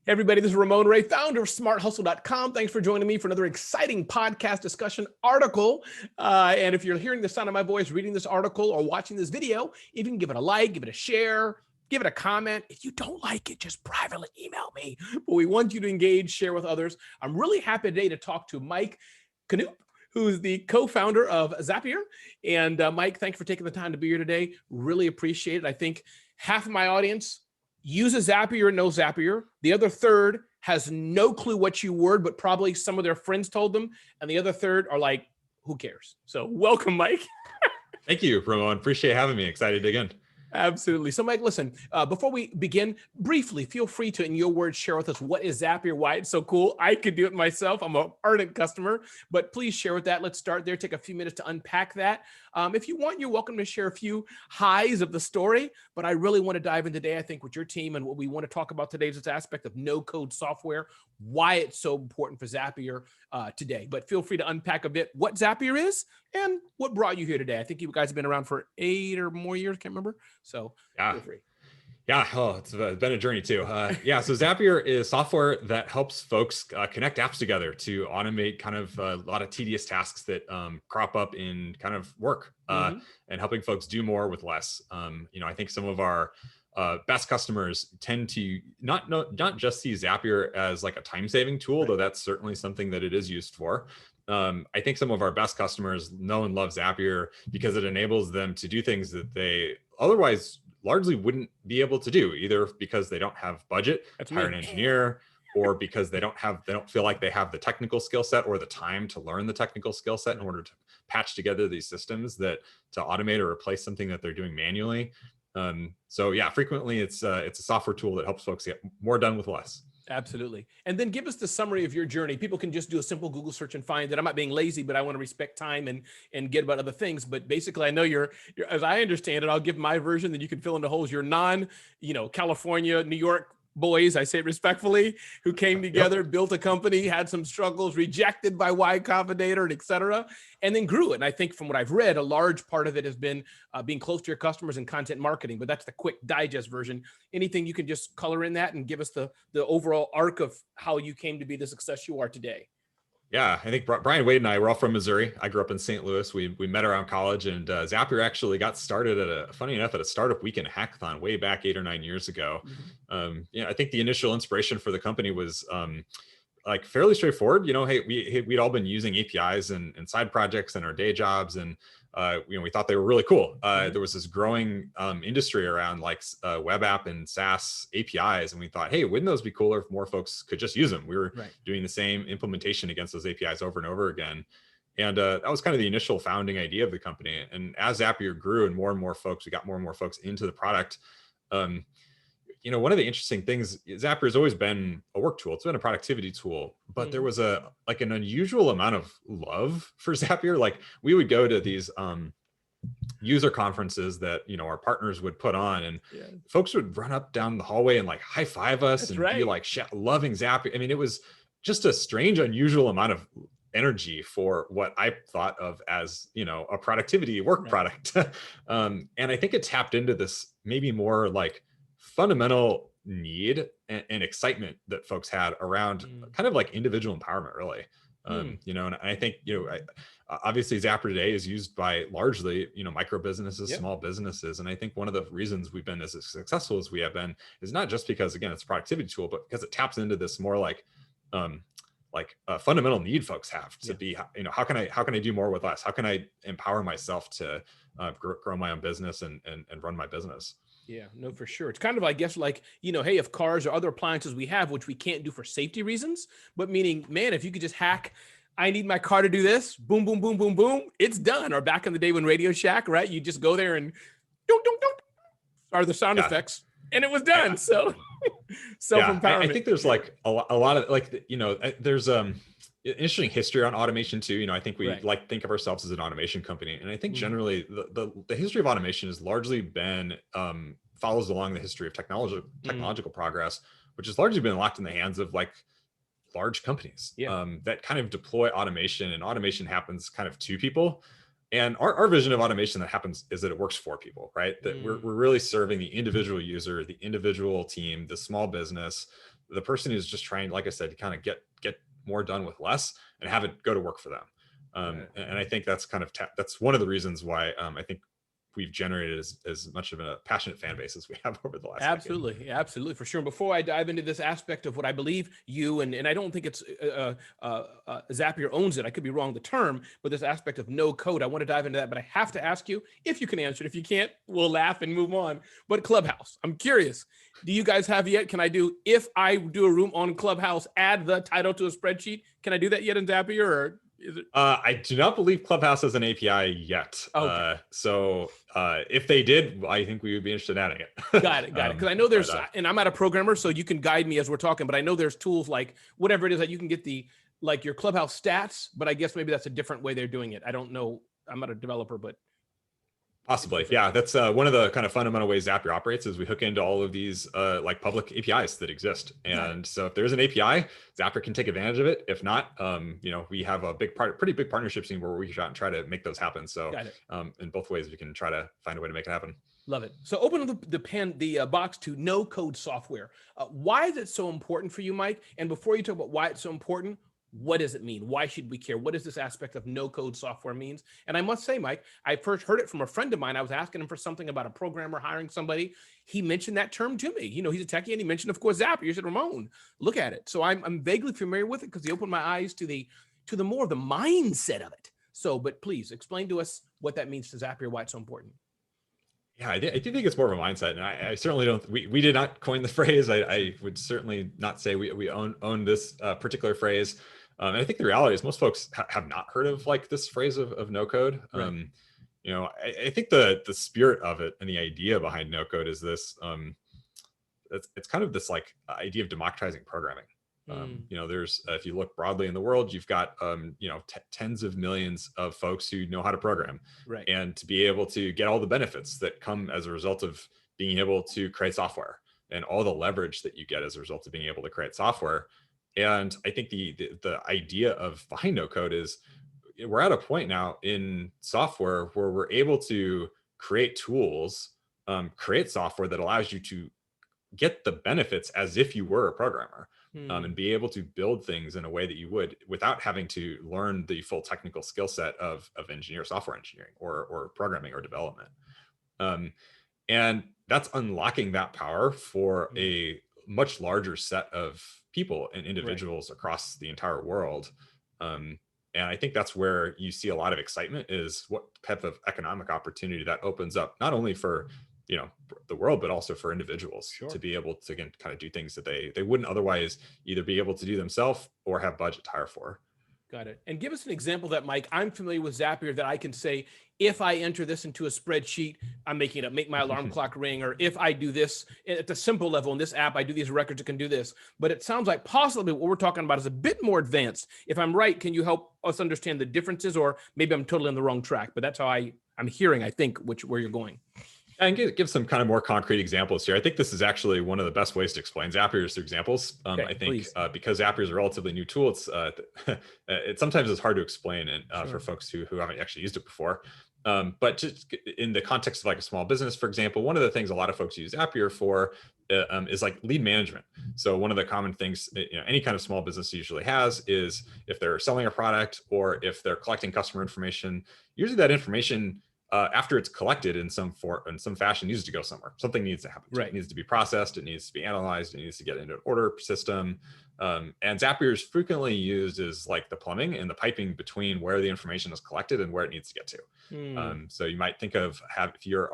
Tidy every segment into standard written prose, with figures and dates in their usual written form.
Hey everybody, this is Ramon Ray, founder of smarthustle.com. Thanks for joining me for another exciting podcast discussion article. And if you're hearing the sound of my voice, reading this article or watching this video, you can give it a like, give it a share, give it a comment. If you don't like it, just privately email me. But we want you to engage, share with others. I'm really happy today to talk to Mike Knoop, who's the co-founder of Zapier. And Mike, thanks for taking the time to be here today. Really appreciate it. I think half of my audience uses Zapier and knows Zapier. The other third has no clue what you were, but probably some of their friends told them. And the other third are like, who cares? So welcome, Mike. Thank you, Ramon. Appreciate having me. Excited to dig in. Absolutely. So Mike, listen, before we begin, briefly, feel free to, in your words, share with us what is Zapier, why it's so cool. I could do it myself. I'm an ardent customer, but please share with that. Let's start there. Take a few minutes to unpack that. If you want, you're welcome to share a few highs of the story, but I really want to dive in today, I think, with your team. And what we want to talk about today is this aspect of no-code software, why it's so important for Zapier today. But feel free to unpack a bit what Zapier is and what brought you here today. I think you guys have been around for 8 or more years, can't remember. So feel free. Yeah, it's been a journey too. So Zapier is software that helps folks connect apps together to automate kind of a lot of tedious tasks that crop up in kind of work and helping folks do more with less. I think some of our best customers tend to not just see Zapier as like a time-saving tool, though that's certainly something that it is used for. I think some of our best customers know and love Zapier because it enables them to do things that they otherwise largely wouldn't be able to do, either because they don't have budget to hire an engineer, or because they don't feel like they have the technical skill set or the time to learn the technical skill set in order to patch together these systems to automate or replace something that they're doing manually. Frequently it's a software tool that helps folks get more done with less. Absolutely. And then give us the summary of your journey. People can just do a simple Google search and find it. I'm not being lazy, but I want to respect time and get about other things. But basically, I know you're, as I understand it, I'll give my version, then you can fill in the holes. You're California, New York boys, I say it respectfully, who came together, built a company, had some struggles, rejected by Y Combinator, and et cetera, and then grew it. And I think from what I've read, a large part of it has been being close to your customers and content marketing, but that's the quick digest version. Anything you can just color in that and give us the overall arc of how you came to be the success you are today? Yeah, I think Brian Wade and I were all from Missouri. I grew up in St. Louis. We met around college, and Zapier actually got started at a startup weekend hackathon way back 8 or 9 years ago. I think the initial inspiration for the company was like fairly straightforward. We'd all been using APIs and side projects in our day jobs, and we thought they were really cool. There was this growing industry around like web app and SaaS APIs, and we thought, hey, wouldn't those be cooler if more folks could just use them? We were doing the same implementation against those APIs over and over again. And that was kind of the initial founding idea of the company. And as Zapier grew and more folks, we got more and more folks into the product. One of the interesting things, Zapier has always been a work tool. It's been a productivity tool, but there was an unusual amount of love for Zapier. Like we would go to these user conferences that, our partners would put on, and folks would run up down the hallway and like high five us be like loving Zapier. I mean, it was just a strange, unusual amount of energy for what I thought of as, a productivity work product. And I think it tapped into this maybe more like fundamental need and excitement that folks had around kind of like individual empowerment, really. And I think, obviously Zapier today is used by largely, micro businesses, small businesses. And I think one of the reasons we've been as successful as we have been is not just because, again, it's a productivity tool, but because it taps into this more like a fundamental need folks have to be, how can I do more with less? How can I empower myself to grow my own business and run my business? Yeah, no, for sure. It's kind of, I guess, like, hey, if cars or other appliances we have, which we can't do for safety reasons, but meaning, man, if you could just hack, I need my car to do this, boom, boom, boom, boom, boom, it's done. Or back in the day when Radio Shack, right? You just go there and don't, are the sound effects, and it was done. Yeah. So self-empowerment. I think there's like a lot of like, there's interesting history on automation too. I think we think of ourselves as an automation company. And I think generally the history of automation has largely been, follows along the history of technological progress, which has largely been locked in the hands of like large companies that kind of deploy automation, and automation happens kind of to people. And our vision of automation that happens is that it works for people, right? That we're really serving the individual user, the individual team, the small business, the person who's just trying, like I said, to kind of get more done with less and have it go to work for them. And I think that's kind of that's one of the reasons why I think we've generated as much of a passionate fan base as we have over the last Absolutely. decade. Absolutely, for sure. And before I dive into this aspect of what I believe you, and I don't think it's Zapier owns it, I could be wrong the term, but this aspect of no code, I want to dive into that, but I have to ask you if you can answer it. If you can't, we'll laugh and move on. But Clubhouse, I'm curious, do you guys have yet? Can I do, if I do a room on Clubhouse, add the title to a spreadsheet? Can I do that yet in Zapier, or is it? I do not believe Clubhouse has an API yet. Okay. So if they did, I think we would be interested in adding it. Got it. Because I know there's, and I'm not a programmer, so you can guide me as we're talking, but I know there's tools like whatever it is that you can get like your Clubhouse stats, but I guess maybe that's a different way they're doing it. I don't know. I'm not a developer, but. Possibly. Yeah. That's one of the kind of fundamental ways Zapier operates is we hook into all of these like public APIs that exist. And so if there's an API, Zapier can take advantage of it. If not, we have a pretty big partnership scene where we can try to make those happen. So in both ways, we can try to find a way to make it happen. Love it. So open up the box to no code software. Why is it so important for you, Mike? And before you talk about why it's so important, what does it mean? Why should we care? What does this aspect of no code software means? And I must say, Mike, I first heard it from a friend of mine. I was asking him for something about a programmer hiring somebody. He mentioned that term to me. He's a techie, and he mentioned, of course, Zapier. He said, Ramon, look at it. So I'm vaguely familiar with it because he opened my eyes to the more of the mindset of it. So, but please explain to us what that means to Zapier, why it's so important. Yeah, I do think it's more of a mindset, and I certainly don't. We did not coin the phrase. I would certainly not say we own this particular phrase. And I think the reality is most folks have not heard of like this phrase of no code. Right. I think the spirit of it and the idea behind no code is this. It's kind of this like idea of democratizing programming. There's if you look broadly in the world, you've got tens of millions of folks who know how to program, right? And to be able to get all the benefits that come as a result of being able to create software and all the leverage that you get as a result of being able to create software. And I think the idea of behind no code is we're at a point now in software where we're able to create tools, create software that allows you to get the benefits as if you were a programmer. And be able to build things in a way that you would without having to learn the full technical skill set of software engineering or programming or development. And that's unlocking that power for a much larger set of people and individuals across the entire world. And I think that's where you see a lot of excitement is what type of economic opportunity that opens up, not only for the world, but also for individuals to be able to again kind of do things that they wouldn't otherwise either be able to do themselves or have budget to hire for. Got it. And give us an example that, Mike, I'm familiar with Zapier that I can say, if I enter this into a spreadsheet, I'm making it up, make my alarm clock ring, or if I do this at the simple level in this app, I do these records, it can do this. But it sounds like possibly what we're talking about is a bit more advanced. If I'm right, can you help us understand the differences, or maybe I'm totally on the wrong track, but that's how I'm hearing, I think, where you're going. And give some kind of more concrete examples here. I think this is actually one of the best ways to explain Zapier is through examples. I think because Zapier is a relatively new tool, it sometimes is hard to explain and for folks who haven't actually used it before. But just in the context of like a small business, for example, one of the things a lot of folks use Zapier for is like lead management. So one of the common things any kind of small business usually has is if they're selling a product or if they're collecting customer information, usually that information after it's collected in some fashion needs to go somewhere. Something needs to happen. Right. It needs to be processed. It needs to be analyzed. It needs to get into an order system. And Zapier is frequently used as like the plumbing and the piping between where the information is collected and where it needs to get to. So you might think of if you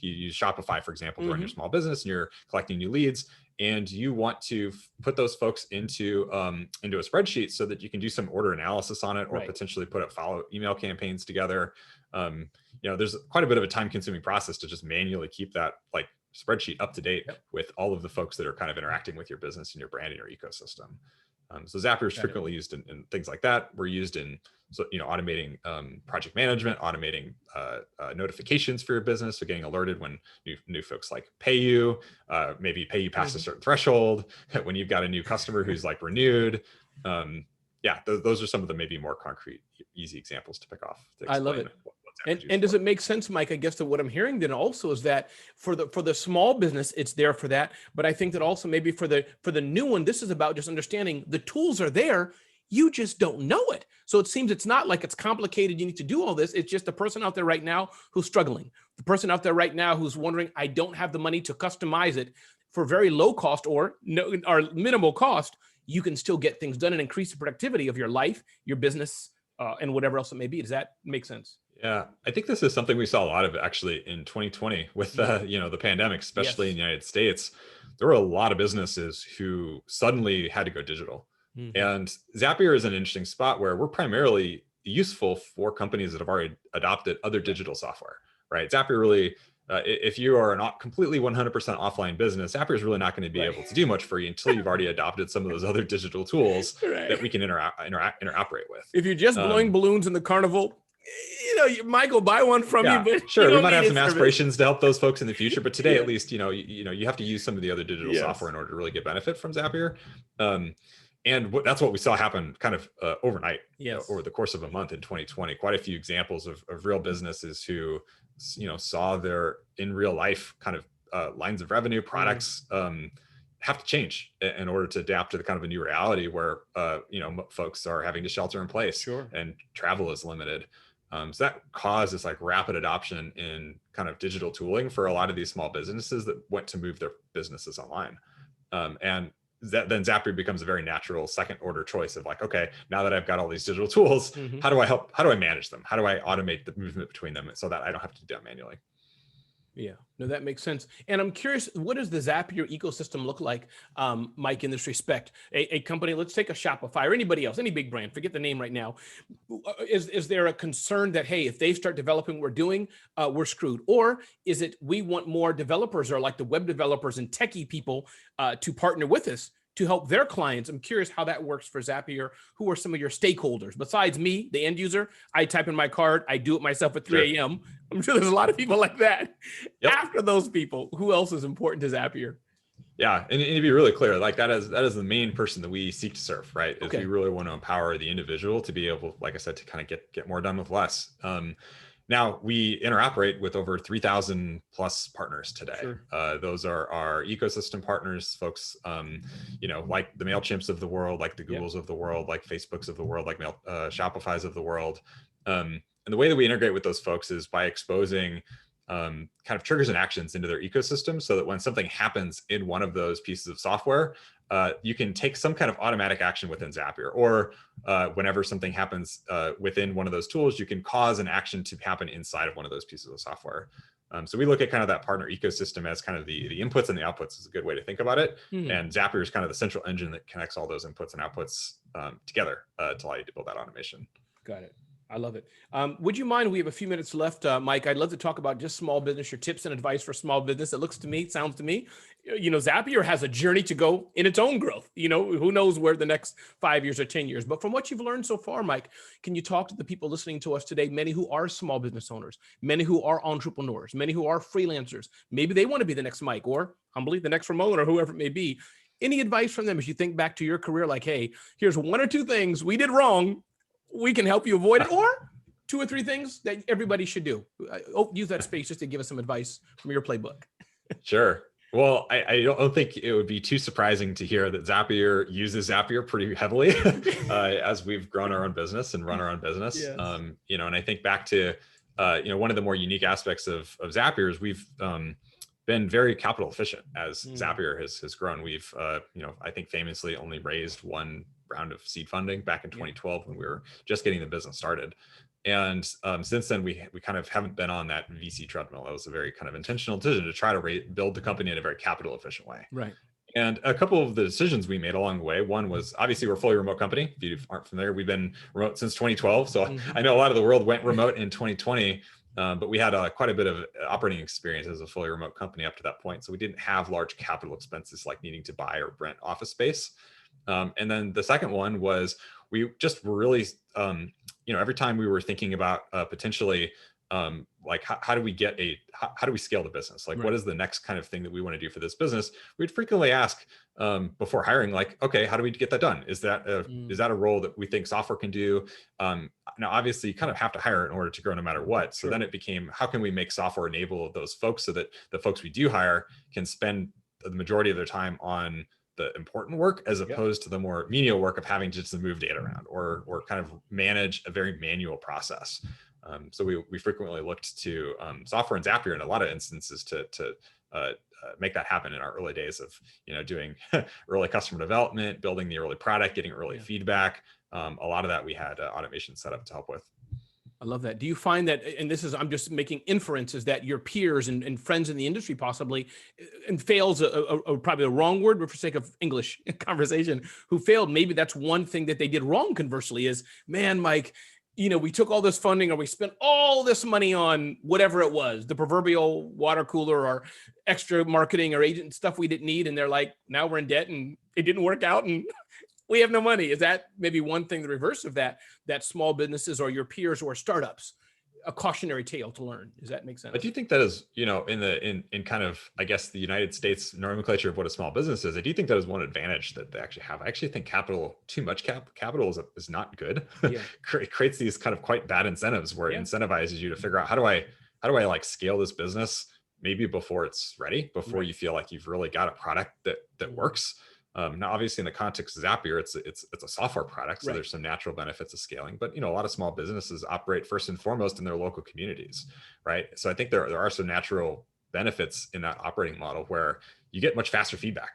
use Shopify, for example, to run your small business and you're collecting new leads, and you want to put those folks into a spreadsheet so that you can do some order analysis on it, or potentially put up follow email campaigns together. There's quite a bit of a time-consuming process to just manually keep that like spreadsheet up to date with all of the folks that are kind of interacting with your business and your brand and your ecosystem. So Zapier is frequently used in things like that. We're used in automating project management, automating notifications for your business, so getting alerted when new folks like pay you, maybe pay you past a certain threshold, when you've got a new customer who's like renewed. yeah, those are some of the maybe more concrete, easy examples to pick off. To I love explain it. what Zapier's And used does for. it make sense, Mike? I guess that what I'm hearing then also is that for the small business, it's there for that. But I think that also maybe for the new one, this is about just understanding the tools are there. You just don't know it. So it seems it's not like it's complicated. You need to do all this. It's just the person out there right now who's struggling. The person out there right now who's wondering, I don't have the money to customize it for very low cost or no or minimal cost. You can still get things done and increase the productivity of your life, your business, and whatever else it may be. Does that make sense? Yeah, I think this is something we saw a lot of actually in 2020 with the pandemic, especially in Yes. the United States. There were a lot of businesses who suddenly had to go digital. Mhm. And Zapier is an interesting spot where we're primarily useful for companies that have already adopted other digital software, right? Zapier really, if you are not completely 100% offline business, Zapier is really not going to be Right. able to do much for you until you've already adopted some of those other digital tools Right. that we can interoperate with. If you're just blowing balloons in the carnival, Mike will buy one from you, Yeah, but you sure. We don't might need have his some service. aspirations to help those folks in the future, but today, Yeah. at least, you have to use some of the other digital software Yes. in order to really get benefit from Zapier. And that's what we saw happen kind of overnight, Yes. over the course of a month in 2020. Quite a few examples of real businesses who, saw their in real life kind of lines of revenue, products have to change in order to adapt to the kind of a new reality where folks are having to shelter in place Sure. and travel is limited. So that caused this like rapid adoption in kind of digital tooling for a lot of these small businesses that went to move their businesses online. And then Zapier becomes a very natural second order choice of like, okay, now that I've got all these digital tools, how do I manage them? How do I automate the movement between them so that I don't have to do that manually? Yeah, no, that makes sense. And I'm curious, what does the Zapier ecosystem look like, Mike, in this respect? A company, let's take a Shopify or anybody else, any big brand, forget the name right now. Is there a concern that, hey, if they start developing what we're doing, we're screwed? Or is it we want more developers or like the web developers and techie people to partner with us to help their clients? I'm curious how that works for Zapier. Who are some of your stakeholders? Besides me, the end user, I type in my card, I do it myself at 3 a.m. I'm sure there's a lot of people like that. Yep. After those people, who else is important to Zapier? Yeah, and to be really clear, like that is the main person that we seek to serve, right? Is Okay. we really want to empower the individual to be able, like I said, to kind of get more done with less. Now we interoperate with over 3,000 plus partners today. Sure. Those are our ecosystem partners, folks, like the MailChimps of the world, like the Googles of the world, like Facebooks of the world, like Shopify's of the world. And the way that we integrate with those folks is by exposing kind of triggers and actions into their ecosystem so that when something happens in one of those pieces of software, you can take some kind of automatic action within Zapier, or whenever something happens within one of those tools, you can cause an action to happen inside of one of those pieces of software. So we look at kind of that partner ecosystem as kind of the inputs and the outputs is a good way to think about it. And Zapier is kind of the central engine that connects all those inputs and outputs together to allow you to build that automation. Got it. I love it. Would you mind, we have a few minutes left, Mike, I'd love to talk about just small business, your tips and advice for small business. It sounds to me, Zapier has a journey to go in its own growth. Who knows where the next 5 years or 10 years, but from what you've learned so far, Mike, can you talk to the people listening to us today, many who are small business owners, many who are entrepreneurs, many who are freelancers, maybe they want to be the next Mike or humbly the next Ramon or whoever it may be. Any advice from them as you think back to your career, like, hey, here's one or two things we did wrong, we can help you avoid it, or 2 or 3 things that everybody should do. Use that space just to give us some advice from your playbook. Sure. Well, I don't think it would be too surprising to hear that Zapier uses Zapier pretty heavily as we've grown our own business and run our own business. Yes. And I think back to, one of the more unique aspects of Zapier is we've been very capital efficient as Zapier has grown. We've, I think famously only raised one round of seed funding back in 2012 when we were just getting the business started. And since then, we kind of haven't been on that VC treadmill. That was a very kind of intentional decision to try to build the company in a very capital efficient way. Right. And a couple of the decisions we made along the way, one was obviously we're a fully remote company. If you aren't familiar, we've been remote since 2012. So I know a lot of the world went remote in 2020, but we had quite a bit of operating experience as a fully remote company up to that point. So we didn't have large capital expenses like needing to buy or rent office space. And then the second one was we just were really, every time we were thinking about potentially like how do we get how do we scale the business? Like, what is the next kind of thing that we want to do for this business? We'd frequently ask before hiring, like, okay, how do we get that done? Is that a role that we think software can do? Now, obviously, you kind of have to hire in order to grow no matter what. So then it became, how can we make software enable those folks so that the folks we do hire can spend the majority of their time on the important work as opposed to the more menial work of having just to move data around or kind of manage a very manual process. So we frequently looked to software and Zapier in a lot of instances to make that happen in our early days of doing early customer development, building the early product, getting early feedback. A lot of that we had automation set up to help with. I love that. Do you find that, and this is, I'm just making inferences, that your peers and friends in the industry possibly, and fails probably the wrong word, but for sake of English conversation, who failed, maybe that's one thing that they did wrong conversely is, man, Mike, we took all this funding or we spent all this money on whatever it was, the proverbial water cooler or extra marketing or agent stuff we didn't need. And they're like, now we're in debt and it didn't work out and we have no money. Is that maybe one thing, the reverse of that small businesses or your peers or startups, a cautionary tale to learn? Does that make sense? I do think that is, in kind of, I guess, the United States nomenclature of what a small business is, I do think that is one advantage that they actually have. I actually think too much capital is not good. It creates these kind of quite bad incentives where it incentivizes you to figure out how do I like scale this business maybe before it's ready, before you feel like you've really got a product that works. Now, obviously, in the context of Zapier, it's a software product, so there's some natural benefits of scaling. But a lot of small businesses operate first and foremost in their local communities, right? So I think there are some natural benefits in that operating model where you get much faster feedback.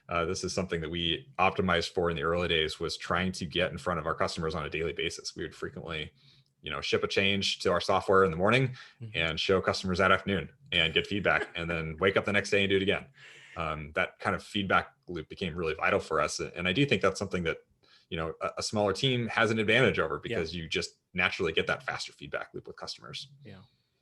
This is something that we optimized for in the early days, was trying to get in front of our customers on a daily basis. We would frequently ship a change to our software in the morning and show customers that afternoon and get feedback, and then wake up the next day and do it again. That kind of feedback loop became really vital for us. And I do think that's something that, a smaller team has an advantage over, because you just naturally get that faster feedback loop with customers. Yeah,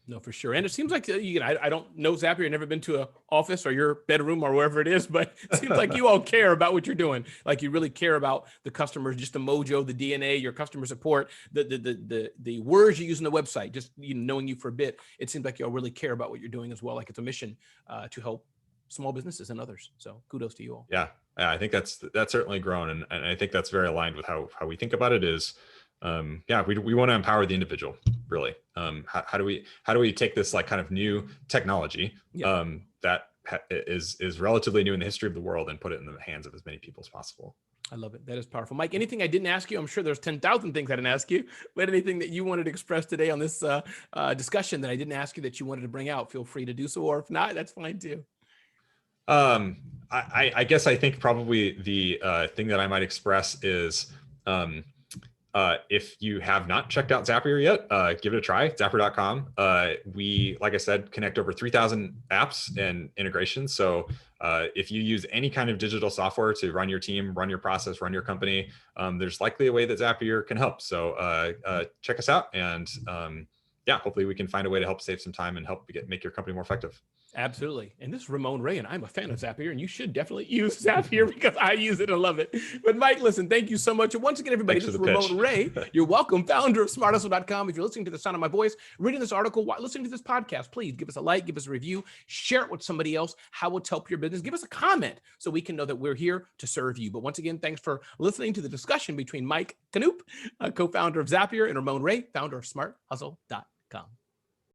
no, for sure. And it seems like, I don't know Zapier, I've never been to an office or your bedroom or wherever it is, but it seems like you all care about what you're doing. Like you really care about the customers, just the mojo, the DNA, your customer support, the words you use on the website, just knowing you for a bit, it seems like you all really care about what you're doing as well. Like it's a mission to help small businesses and others. So kudos to you all. Yeah, I think that's certainly grown. And I think that's very aligned with how we think about it is, we want to empower the individual, really. How do we take this like kind of new technology that is relatively new in the history of the world and put it in the hands of as many people as possible? I love it. That is powerful. Mike, anything I didn't ask you? I'm sure there's 10,000 things I didn't ask you, but anything that you wanted to express today on this discussion that I didn't ask you that you wanted to bring out, feel free to do so, or if not, that's fine too. I guess I think probably the thing that I might express is if you have not checked out Zapier yet, give it a try. Zapier.com. We, like I said, connect over 3,000 apps and integrations. So if you use any kind of digital software to run your team, run your process, run your company, there's likely a way that Zapier can help. So check us out, and hopefully we can find a way to help save some time and help make your company more effective. Absolutely. And this is Ramon Ray, and I'm a fan of Zapier, and you should definitely use Zapier because I use it and love it. But Mike, listen, thank you so much. And once again, everybody, this is Ramon Ray. You're welcome, founder of smarthustle.com. If you're listening to the sound of my voice, reading this article, listening to this podcast, please give us a like, give us a review, share it with somebody else, how it's helped your business. Give us a comment so we can know that we're here to serve you. But once again, thanks for listening to the discussion between Mike Knoop, co-founder of Zapier, and Ramon Ray, founder of smarthustle.com.